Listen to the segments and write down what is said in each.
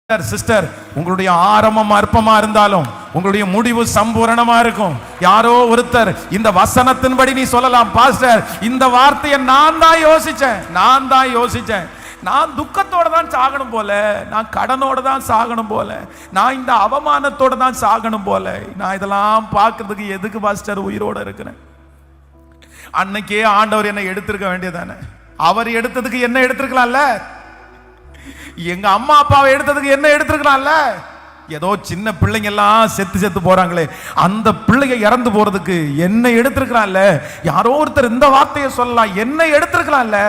Sister, உங்களுடைய ஆரம்பம் அற்பமா இருந்தாலும் உங்களுடைய முடிவு சம்பூரணமா இருக்கும். யாரோ ஒருத்தர் இந்த வசனத்தின்படி நீ சொல்லலாம், பாஸ்டர் இந்த வார்த்தையை நான் தான் யோசிச்சேன், நான் துக்கத்தோட தான் சாகணும் போல, நான் கடனோட தான் சாகணும் போல, நான் இந்த அவமானத்தோட தான் சாகணும் போல, நான் இதெல்லாம் பார்க்கறதுக்கு எதுக்கு பாஸ்டர் உயிரோட இருக்கிறேன்? அன்னைக்கே ஆண்டவர் என்னை எடுத்திருக்க வேண்டியதானே? அவர் எடுத்ததுக்கு என்ன எடுத்திருக்கலாம்ல? எங்க அம்மா அப்பாவை எடுத்ததுக்கு என்ன எடுத்திருக்கலாம்ல? ஏதோ சின்ன பிள்ளைங்க எல்லாம் செத்து போறாங்களே, அந்த பிள்ளைங்க இறந்து போறதுக்கு என்ன எடுத்திருக்கலாம்ல? யாரோ ஒருத்தர் இந்த வார்த்தையை சொல்லலாம், என்ன எடுத்திருக்கலாம்ல?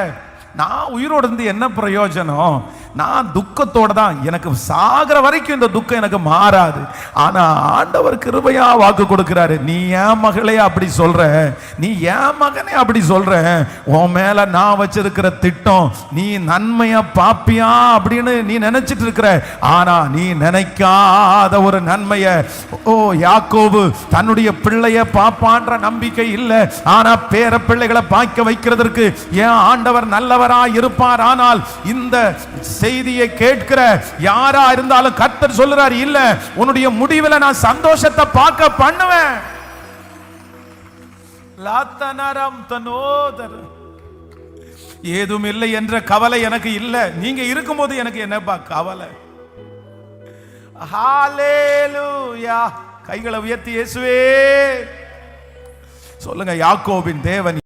நான் உயிரோடு இருந்து என்ன பிரயோஜனம்? நான் துக்கத்தோட தான், எனக்கு சாகிற வரைக்கும் இந்த துக்கம் எனக்கு மாறாது. ஆனா ஆண்டவர் கிருபையா வாக்கு கொடுக்கிறாரு, நீ என் மகளே அப்படி சொல்ற, நீ என் மகனே அப்படி சொல்ற, உன் மேல நான் வச்சிருக்கிற திட்டம் நீ நன்மையா பாப்பியா அப்படின்னு நீ நினைச்சிட்டு இருக்கிற. ஆனா நீ நினைக்காத ஒரு நன்மைய, ஓ யாக்கோபு தன்னுடைய பிள்ளைய பாப்பான்ற நம்பிக்கை இல்லை, ஆனா பேர பிள்ளைகளை பாய்க்க வைக்கிறதற்கு என் ஆண்டவர் நல்லவரா இருப்பார். ஆனால் இந்த செய்தியை கேட்கிற யாரா இருந்தாலும் கர்த்தர் சொல்றார், இல்ல உன்னுடைய முடிவுல நான் சந்தோஷத்தை பார்க்க பண்ணுவேன். ஏதும் இல்லை என்ற கவலை எனக்கு இல்லை. நீங்க இருக்கும்போது எனக்கு என்னப்பா கவலை? ஹalleluya. கைகளை உயர்த்தி இயேசுவே சொல்லுங்க, யாக்கோபின் தேவன்